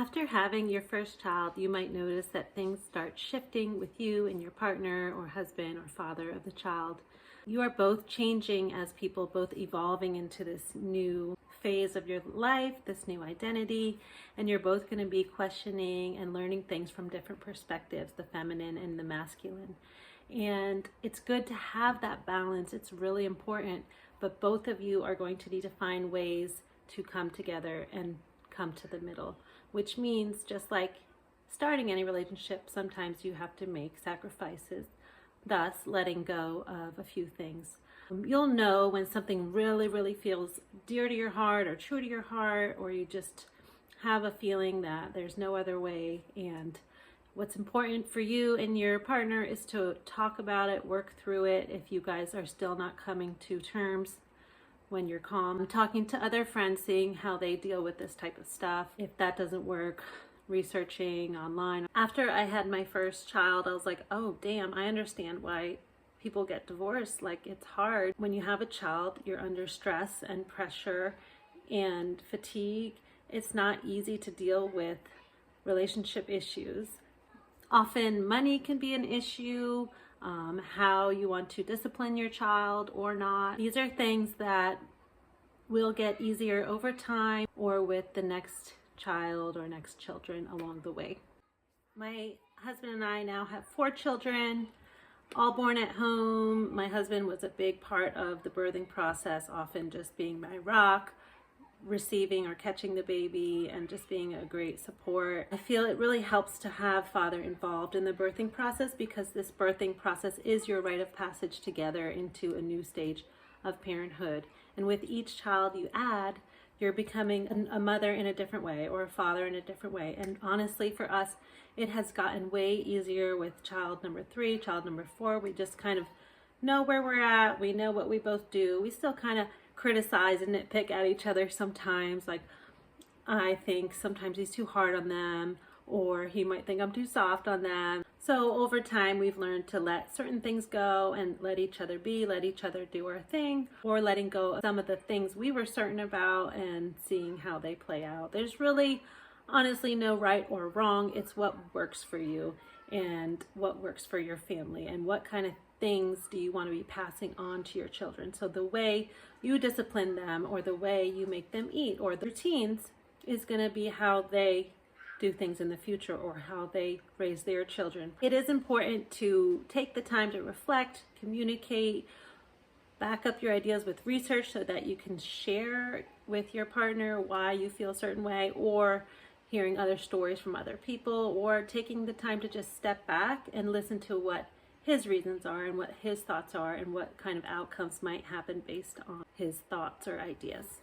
After having your first child, you might notice that things start shifting with you and your partner or husband or father of the child. You are both changing as people, both evolving into this new phase of your life, this new identity, and you're both going to be questioning and learning things from different perspectives, the feminine and the masculine. And it's good to have that balance. It's really important, but both of you are going to need to find ways to come together and come to the middle, which means just like starting any relationship, sometimes you have to make sacrifices, thus letting go of a few things. You'll know when something really feels dear to your heart or true to your heart, or you just have a feeling that there's no other way. And what's important for you and your partner is to talk about it, work through it. If you guys are still not coming to terms, when you're calm, talking to other friends, seeing how they deal with this type of stuff. If that doesn't work, researching online. After I had my first child, I was like, oh damn, I understand why people get divorced. Like, it's hard. When you have a child, you're under stress and pressure and fatigue. It's not easy to deal with relationship issues. Often money can be an issue, how you want to discipline your child or not. These are things that will get easier over time or with the next child or next children along the way. My husband and I now have 4 children, all born at home. My husband was a big part of the birthing process, often just being my rock, receiving or catching the baby, and just being a great support. I feel it really helps to have father involved in the birthing process, because this birthing process is your rite of passage together into a new stage of parenthood. And with each child you add, you're becoming a mother in a different way or a father in a different way. And honestly, for us, it has gotten way easier with child number 3, child number 4. We just kind of know where we're at. We know what we both do. We still kind of criticize and nitpick at each other sometimes. Like, I think sometimes he's too hard on them, or he might think I'm too soft on them. So over time, we've learned to let certain things go and let each other be, let each other do our thing, or letting go of some of the things we were certain about and seeing how they play out. There's really, honestly, no right or wrong. It's what works for you and what works for your family, and what kind of things do you want to be passing on to your children. So the way you discipline them, or the way you make them eat, or the routines, is going to be how they do things in the future, or how they raise their children. It is important to take the time to reflect, communicate, back up your ideas with research so that you can share with your partner why you feel a certain way, or hearing other stories from other people, or taking the time to just step back and listen to what his reasons are and what his thoughts are and what kind of outcomes might happen based on his thoughts or ideas.